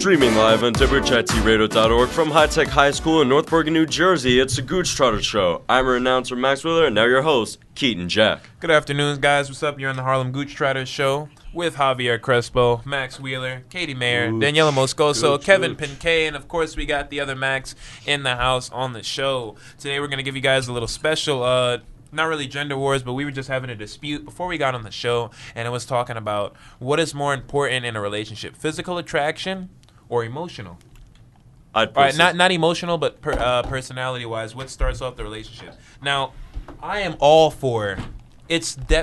Streaming live on WHITradio.org from High Tech High School in North Bergen, New Jersey, it's the Goochtrotters Show. I'm your announcer, Max Wheeler, and now your host, Keaton Jack. Good afternoon, guys. What's up? You're on the Harlem Goochtrotters Show with Javier Crespo, Max Wheeler, Katie Mayer, Daniela Moscoso, Kevin Pinkay, and of course we got the other Max in the house on the show. Today we're going to give you guys a little special, not really gender wars, but we were just having a dispute before we got on the show, and it was talking about what is more important in a relationship, physical attraction or emotional? All right, not emotional, but personality-wise, what starts off the relationship? Now, I am all for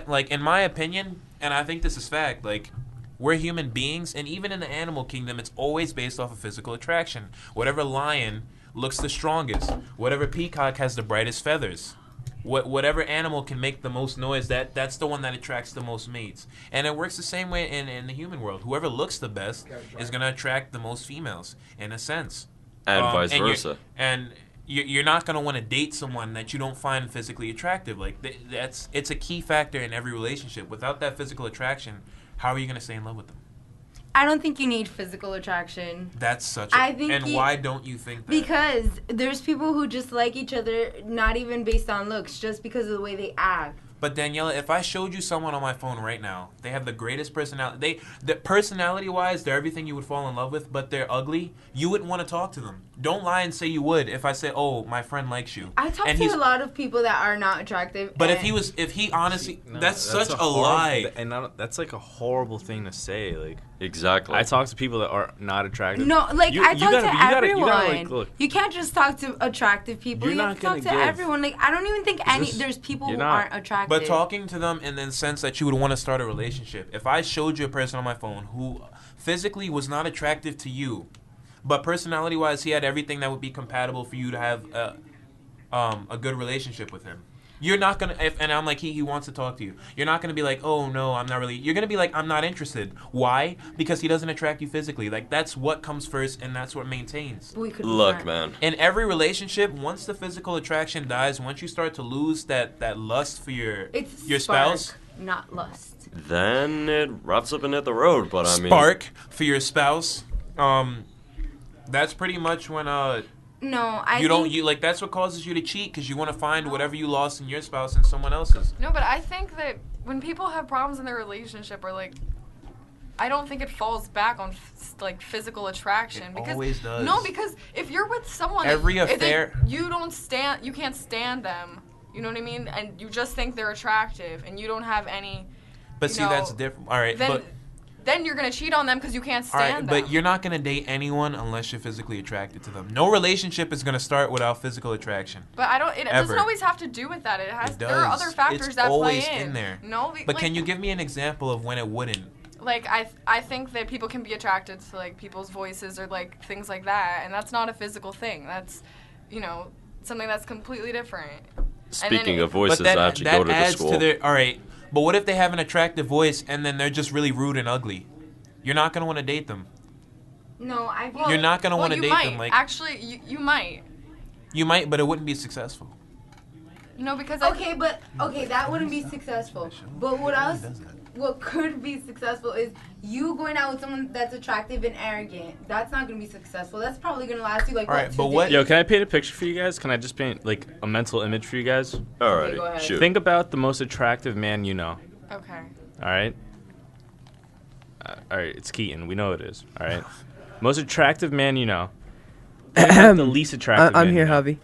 like in my opinion, and I think this is fact, like we're human beings, and even in the animal kingdom, it's always based off of physical attraction. Whatever lion looks the strongest, whatever peacock has the brightest feathers, whatever animal can make the most noise, that's the one that attracts the most mates. And it works the same way in the human world. Whoever looks the best is going to attract the most females, in a sense. And vice versa. You're not going to want to date someone that you don't find physically attractive. Like it's a key factor in every relationship. Without that physical attraction, how are you going to stay in love with them? I don't think you need physical attraction. That's such a... why don't you think that? Because there's people who just like each other, not even based on looks, just because of the way they act. But Daniela, if I showed you someone on my phone right now, they have the greatest personality. Personality-wise, they're everything you would fall in love with, but they're ugly. You wouldn't want to talk to them. Don't lie and say you would. If I say, "Oh, my friend likes you," I talk to a lot of people that are not attractive. But if he honestly, that's such a lie. And that's like a horrible thing to say. Like exactly. I talk to people that are not attractive. No, like I talk to everyone. Look, you can't just talk to attractive people. You have to talk to everyone. Like I don't even think there's people who aren't attractive. But talking to them in the sense that you would want to start a relationship. If I showed you a person on my phone who physically was not attractive to you, but personality-wise he had everything that would be compatible for you to have a good relationship with him, you're not going to... And I'm like, he wants to talk to you. You're not going to be like, oh, no, I'm not really... You're going to be like, I'm not interested. Why? Because he doesn't attract you physically. Like, that's what comes first, and that's what maintains. Look, man. In every relationship, once the physical attraction dies, once you start to lose that lust for your spouse... not lust. Then it wraps up and hit the road, but I mean... Spark for your spouse. That's pretty much when... No, that's what causes you to cheat, because you want to find whatever you lost in your spouse in someone else's. No, but I think that when people have problems in their relationship, or like, I don't think it falls back on physical attraction. It always does. No, because if you're with someone, you can't stand them. You know what I mean? And you just think they're attractive, and you don't have any. But see, that's different. All right, then you're going to cheat on them because you can't stand them. But you're not going to date anyone unless you're physically attracted to them. No relationship is going to start without physical attraction. But it doesn't always have to do with that. There are other factors that play in. It's always in there. No, but can you give me an example of when it wouldn't? Like, I think that people can be attracted to, like, people's voices or, like, things like that. And that's not a physical thing. That's, something that's completely different. Speaking of voices, I actually go to the school. All right. But what if they have an attractive voice and then they're just really rude and ugly? You're not going to want to date them. No, you're not going to want to date them. Like, actually, you might. You might, but it wouldn't be successful. No, because... that wouldn't be successful. But what could be successful is you going out with someone that's attractive and arrogant. That's not going to be successful. That's probably going to last you, Yo, can I paint a picture for you guys? Can I just paint, like, a mental image for you guys? Alrighty, okay, shoot. Think about the most attractive man you know. Okay. Alright? Alright, it's Keaton. We know it is. Alright? Most attractive man you know. The least attractive man I'm here, you know. Javi.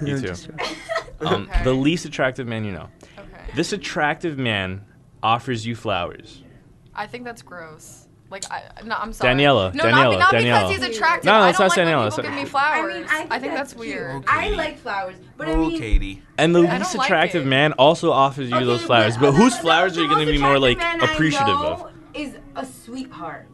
You too. The least attractive man you know. Okay. This attractive man offers you flowers. I think that's gross. I'm sorry. Daniela. Not because he's attractive. No, I it's don't not like Daniela. when people give me flowers. I think that's cute. weird. Okay. I like flowers, but Katie. And the I least don't like attractive it. man also offers you those flowers. But whose flowers are you going to be more, like, appreciative of? Is a sweetheart.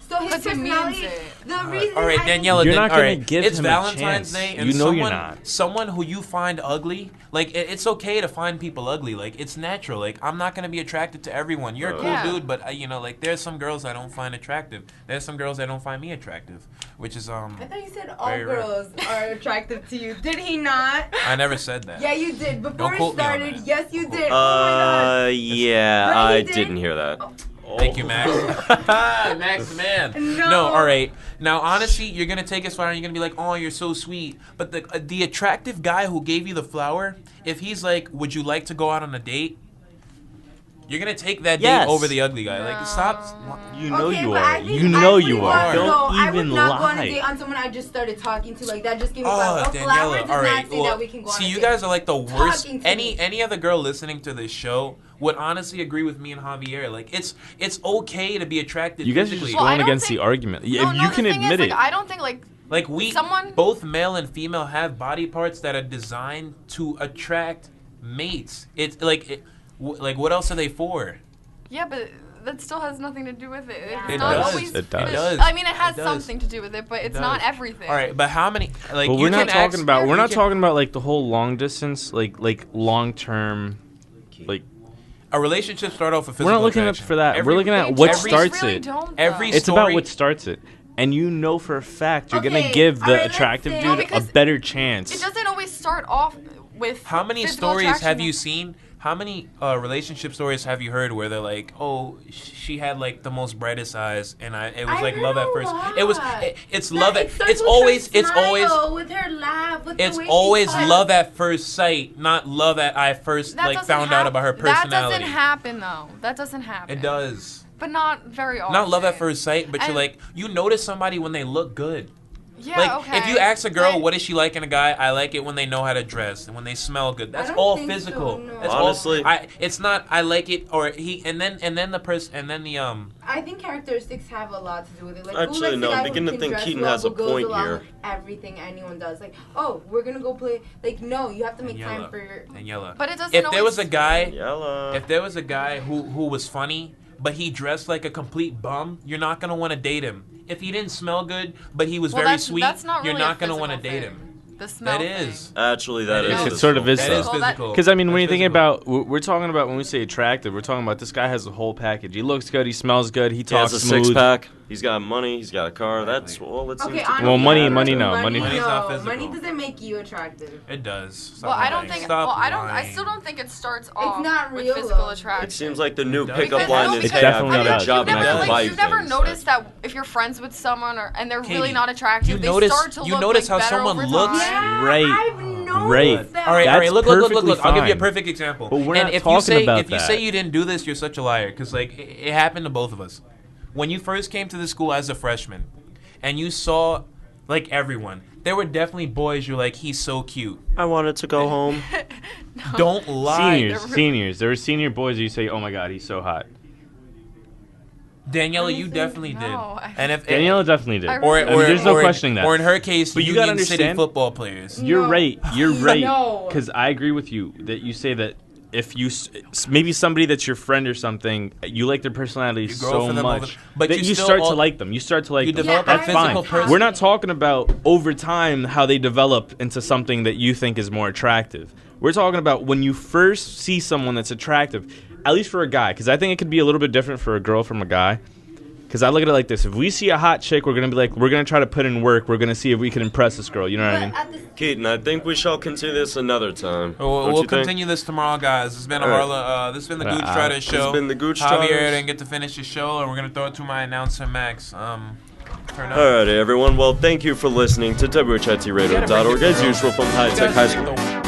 So his Because he personality, means it. the reason All right, Daniela. You're not going to give it's him a Valentine's chance. Day, and You know you're not. Someone who you find ugly, like it's okay to find people ugly. Like it's natural. Like I'm not gonna be attracted to everyone. You're a cool dude, but like there's some girls I don't find attractive. There's some girls that don't find me attractive, which is I thought you said all girls are attractive to you. Did he not? I never said that. Yeah, you did. Before Don't it quote me on started, that. yes, you did. Oh my God. Yeah, Right, I he did? didn't hear that. Thank you, Max. Max, man. No, all right. Now, honestly, you're gonna take his flower and you're gonna be like, "Oh, you're so sweet." But the attractive guy who gave you the flower, if he's like, "Would you like to go out on a date?" You're gonna take that date over the ugly guy. Like, stop. You know Okay, you but are. I think You know I you would are. not- Don't I would even not go on a lie. date on someone I just started talking to. Like, that just gave me Oh, a flower Daniela. does All right. not say that we can go on See, a you date. guys are like the worst. Talking to me. Any other girl listening to this show would honestly agree with me and Javier. Like, it's okay to be attracted You guys are physically. just Well, I going don't against think- the argument. No, If no, you the can thing admit is, it. like, I don't think like Like someone- both male and female have body parts that are designed to attract mates. It's like, like what else are they for? yeah, but that still has nothing to do with it. Yeah. It's It not does. always. It does. It does. I mean, it has It does. something to do with it, but it's does. not everything. All right, but how many? Like, But you we're not can talking about. We're you not can- talking about like the whole long distance, like long term, like. A relationship start off with physical We're not looking attraction. for that. Every- We're looking at They what just starts really it. don't, Every though. It's about story- what starts it, and you know for a fact you're gonna Okay, give the alright, let's attractive say- dude No, a because better chance. It doesn't always start off with. How many physical stories attraction. have you seen? How many relationship stories have you heard where they're like, "Oh, she had like the most brightest eyes, and it was I like heard love at a first." lot. It's love at. starts It's with always. her It's always. smile, with her laugh, with the It's way she always talks. love at first sight, not love at I first That like doesn't found out about her personality. That doesn't happen though. That doesn't happen. It does. But not very often. Not love at first sight, but you're And- like you notice somebody when they look good. Yeah, Like okay. if you ask a girl but- what is she like in a guy, I like it when they know how to dress and when they smell good. That's don't all think physical. so, no. That's Honestly. all, it's not I like it or he and then the person and then the I think characteristics have a lot to do with it. Like, who Actually, likes no, the guy I'm who beginning to can think dress Keaton well, has a who goes point along here. with everything anyone does. Like, oh, we're gonna go play. Like, no, you have to make time Daniela. for your. Daniela. But it doesn't If there was always- a guy Yellow. if there was a guy who was funny but he dressed like a complete bum, you're not gonna want to date him. If he didn't smell good but he was Well, very that's, sweet, that's not you're really not a gonna want to physical date thing. him. The smell That thing. is. Actually, that That is. is. It sort of is, That though. is Well, that- physical. Because I mean, when That's you think physical. about, we're talking about when we say attractive, we're talking about this guy has the whole package. He looks good, he smells good, he He talks has a smooth. six pack. He's got money. He's got a car. That's all it seems Okay, to honestly, Well, money- I money, don't- no. Money's not no. physical. Money doesn't make you attractive. It does. Stop Well, I don't lying. think. Stop Well, I don't. I lying. still don't think it starts off not with real, physical though. attraction. It seems like the new It pickup does. line No, is, because- "Hey, I've definitely got a not. job You've and I never, can buy like, you you've never things." noticed that if you're friends with someone and they're really Katie, not attractive, you they notice- start to you look notice like how better someone over looks? time. Yeah, Right. I've noticed Right. that. All right, That's look. perfectly I'll give you a fine. perfect example. But we're and not if talking you say, about if you that. say you didn't do this, you're such a liar. Because like it happened to both of us. When you first came to the school as a freshman, and you saw like everyone, there were definitely boys. You're like, he's so cute. I wanted to go home. Don't lie, Seniors. There were senior boys who you say, oh my god, he's so hot. Daniela. You Honestly, definitely no, did. I- And if Daniela definitely did. I or, really- I mean, there's no or- questioning that. Or in her case, But you Union gotta City understand- football players. You're No. right. You're right. No. Because I agree with you that you say that if you maybe somebody that's your friend or something, you like their personality You grow so for them over- much, but that you you still start all- to like them. You start to like You them. develop That's that fine. physical person. We're not talking about over time how they develop into something that you think is more attractive. We're talking about when you first see someone that's attractive, at least for a guy, because I think it could be a little bit different for a girl from a guy. Because I look at it like this: if we see a hot chick, we're gonna be like, we're gonna try to put in work. We're gonna see if we can impress this girl. You know what I mean? But at the Keaton, I think we shall continue this another time. We'll Don't you think? continue this tomorrow, guys. This has been All right. This has been the This Goochtrotters show. has been the Goochtrotters. Javier didn't get to finish his show, and we're gonna throw it to my announcer Max. Turn up. Alrighty, everyone. Well, thank you for listening to WHITradio.org as usual from High Tech High School.